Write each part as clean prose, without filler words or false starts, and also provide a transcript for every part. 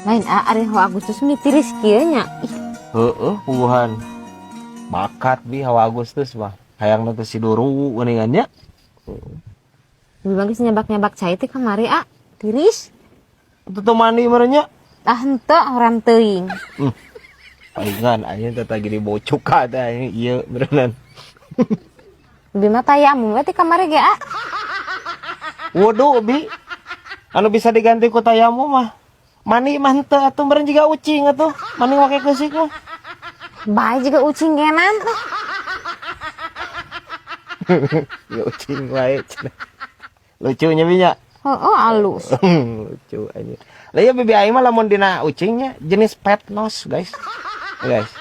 Lain ari Hawa Agustus mitiris kieu nya. Puguhan bakat bi Hawa Agustus mah hayangna teh si Duru geuningannya. Lebih bagus nyabak-nyabak cai teh kamari tiris. Itu tuh mandi merenya. Tah henteu horam teuing. Palingan aya teh lagi dibocok ada ieu beneran. Lebih mah tayamu we ti kamari ge Wudu bi anu bisa diganti ku tayamu mah mani mah henteu atuh meureun jiga ucing atuh mani make keusik mah. Bae juga ucing genan. Ya ucing wae cenah. Lucunya binya. Alus. Lucu aja. Lah ya bibi aing mah lamun dina ucingnya jenis pet nose, guys. Guys.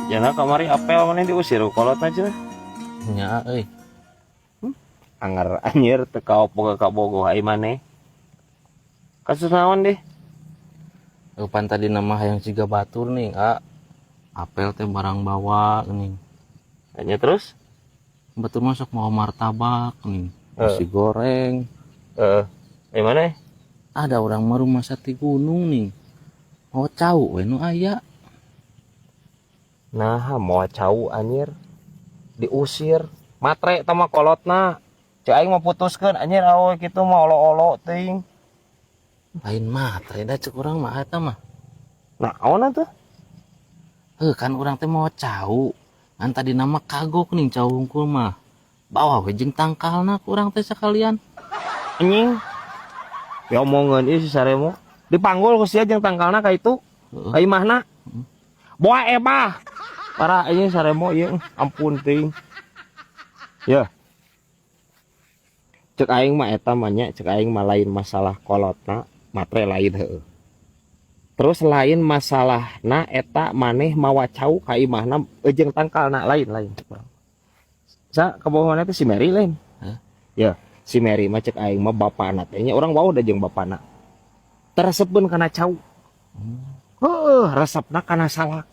Jangan kamari apel mana diusir kolot aja. Nya euy. Anggar anjir teu kaopo ka bogoh ai maneh. Kasus naon deh? Pan tadi nama hayang siga batur nih, apel teh barang bawa nih. Hanya terus? Batur masuk mau martabak nih, nasi goreng. Mana? Ada orang mau rumah sate gunung nih. Mau cau, nu aya. Nah, mau cau anjir. Diusir, matre tama kolotna. Cek aing mau putuskeun anjir awe kitu mah olo-olo teuing. Lain matre da cek urang mah eta mah. Naon atuh? Kan urang teh mau cau. Kan tadi nama kagok nih cau hungkul mah. Bawa we jeung tangkalna ku urang teh sakalian. Anjing. Ya omongeun ieu si Saremo. Dipanggul ku sia jeung tangkalna ka itu. Ka imahna. Boa ebah. Para ieu Saremo ieu ampun teuing. Ya. Cek aing mah eta mah nya, cek aing mah lain masalah kolotna. Matre lain heueuh. Terus lain masalahna eta maneh mawa cau ka imahna jeung tangkalna lain. Sa kabohongan teh si Mary lain. Ya, si Mary mah cek aing mah bapana teh nya urang wau da jeung bapana. Teresepkeun kana cau. Resepna kana salak.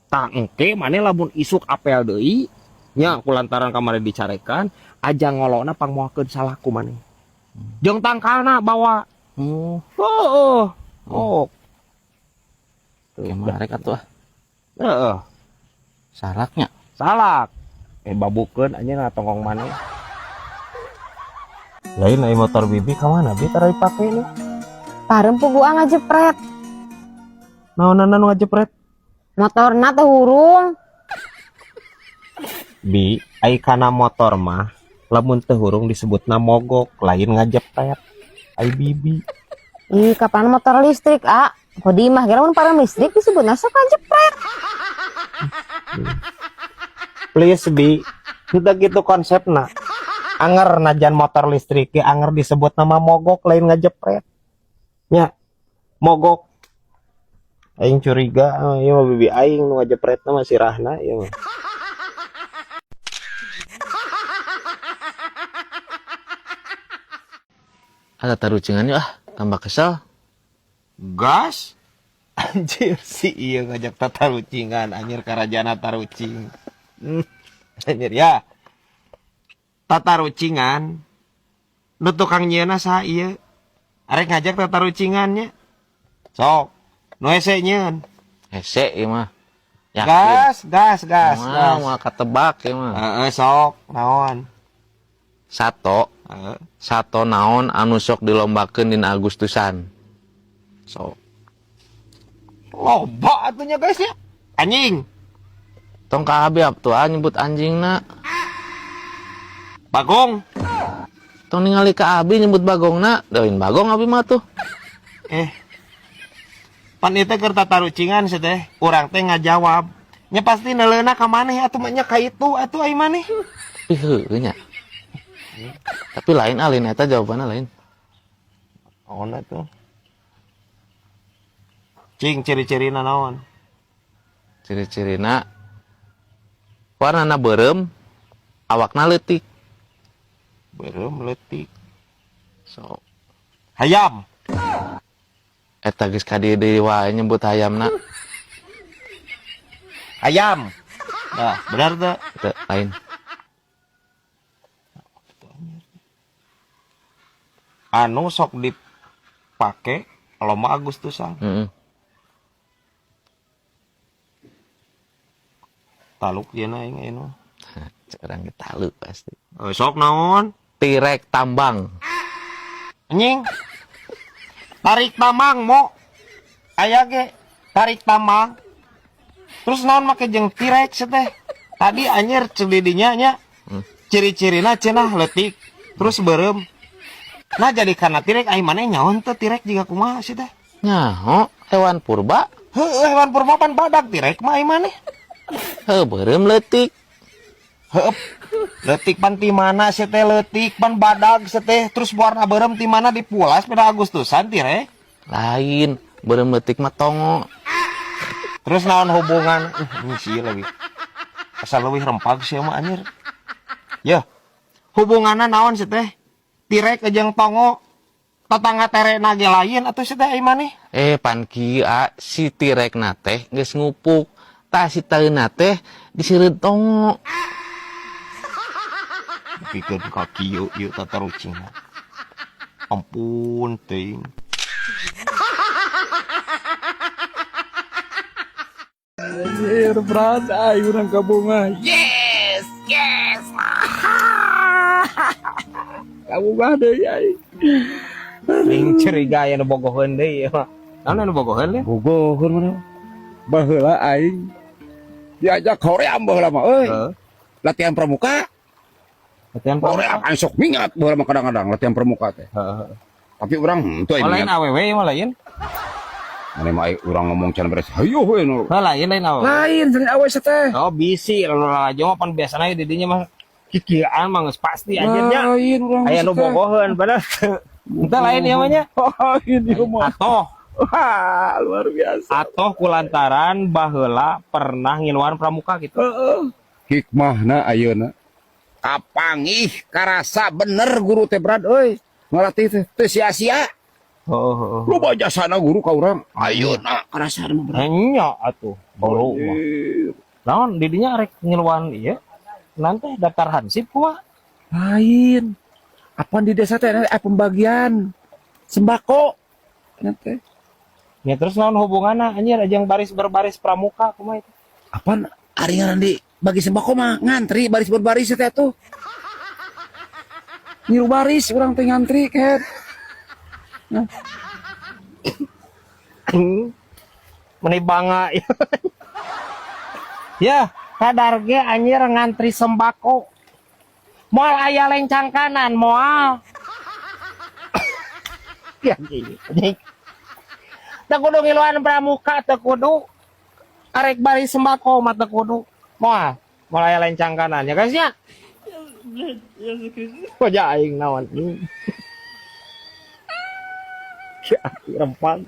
Tah engke maneh lamun isuk apel deui nya kulantaran kamari dicarekan aja ngolona pangmoakeun salak ku maneh. Jeung tangkalna bawa. Kemarin atuh. Salaknya. Salak. Babukeun anjeun tongkong maneh. Lain ai motor bibi ka mana? Bi tara dipake nih. Pareum puguang ngajepret. Naonan nu ngajepret? Motorna teh hurung. Bi, ai kana motor mah lamun teu hurung disebutna mogok, lain ngajepret. Ai bibi. Ih, kapan motor listrik, Kodi mah kira mun pareum listrik disebutna sok ngajepret. Please bi, udah gitu konsepna. Anger najan motor listrik ge anger disebut nama mogok lain ngajepret. Nya, mogok. Aing curiga, ieu mah bibi aing nu ngajepretna mah sirahna ieu mah. Ada tarucingan yuk tambah kesel. Gas? Anjir si iya ngajak tatarucingan anjir karajana tarucing. Anjir ya. Tatarucingan. Nu tukang nyieuna saha ieu? Arek ngajak tatarucingannya. Sok. Nu hese nyieun. Hese ieu mah. Gas. Mau ketebak ya mah. Sok. Naon? Sato naon anu sok dilombakeun dina Agustusan. Sok. Loba atunya guys ya. Anjing. Tong ka abi tuh nyebut anjingna. Bagong. Tong ningali ka abi nyebut bagongna, daun bagong abi mah tuh. Pan itu keur tatarucingan sih teh. Urang teh ngajawab. Nya pasti neleuna ka maneh atuh mah nya ka itu atuh ai maneh. Heuh nya. Tapi lain alin eta jawabanna lain. Naon atuh? Cing ciri-cirina naon? Ciri-cirina warnana beureum, awakna leutik. Beureum leutik. So, hayam. eta geus ka dieu deui wae nyebut hayamna. Hayam. Nah, benar teu? Teu lain. anu sok dipake lomba Agustusan. Heeh. Taluk yeuna aing anu. Sekarang kita lu pasti. Sok naon? Tirek tambang. Anjing. Tarik tambang mo. Aya ge tarik tambang. Terus naon make jeung T-Rex teh? Tadi anjir cedidinya nya. Ciri-cirina cenah leutik, terus beureum. Nah jadi karena T-Rex ai maneh nyaon teh T-Rex jiga kumaha sih teh? Nyaho hewan purba. Heueuh hewan purba pan badag T-Rex mah ai maneh. Heuh beureum leutik. Heup. Leutik pan ti mana sih teh leutik pan badag sih teh terus warna beureum ti mana dipulas pada Agustusan T-Rex. Lain, beureum leutik mah tongo. Terus naon hubungan ini sih lagi. Asal leuwih rempag sih mah anjir. Ya. Hubunganna naon sih teh? T-Rex jeung tongo tetangga terena ge lain atuh sih teh ai maneh? Pan kieu si Tirek na teh geus ngupuk. Tah si taeuna teh diseureut tongo. Pikeun ka kieu ieu tata rucingna. Ampun teuing. Anjir, berat ay urang ka bunga. Yes. Ka bunga deui ay. Ning curiga aya nu bogoheun deui mah. Naon nu bogoheun le? Bogohun mana? Baheula aing diajak hoream baheula mah euy. Latihan pramuka. Latihan Hoream aing sok mingat baheula mah kadang-kadang latihan pramuka teh. Tapi urang henteu aing Lain mingat. awewe mah lain. Ane mah urang ngomong can beres. Hayo we nu. Lain awewe. Lain jeung awe teh. Oh bisi lalu aja mah pan biasana di dinya mah kikieuan mah geus pasti anjeurnya. Lain urang. Aya nu bogoheun padahal. Entah lain ieu mah nya. Lain ieu mah. Atoh, Wah, luar biasa. atoh kulantaran baheula pernah ngiluan pramuka gitu. Hikmahna ayeuna kapangih karasa bener guru teh Brad euy ngalatih teh teu sia-sia Oh. loba jasana guru ka urang ayeuna karasa mah Brad. Nya atuh bolu mah. Naon di dinya rek ngiluan ieu? Nanti daftar hansip kumaha? Lain apa di desa teh pembagian sembako nanti Ya terus naon hubunganna anjir ajang baris berbaris pramuka kumaha itu? apa ari ngaran di bagi sembako mah ngantri baris berbaris teh tuh ngiru baris urang teh ngantri ket. Meni bangga. Ya, kadar ge anjir ngantri sembako. Moal aya lencang kanan, moal. Ya gini. Teu kudu ngiluan pramuka, teu kudu. Arek bari sembako mah teu kudu. Moal aya lencang kanan ya guys ya. Kok aing naon. Ya, rempang.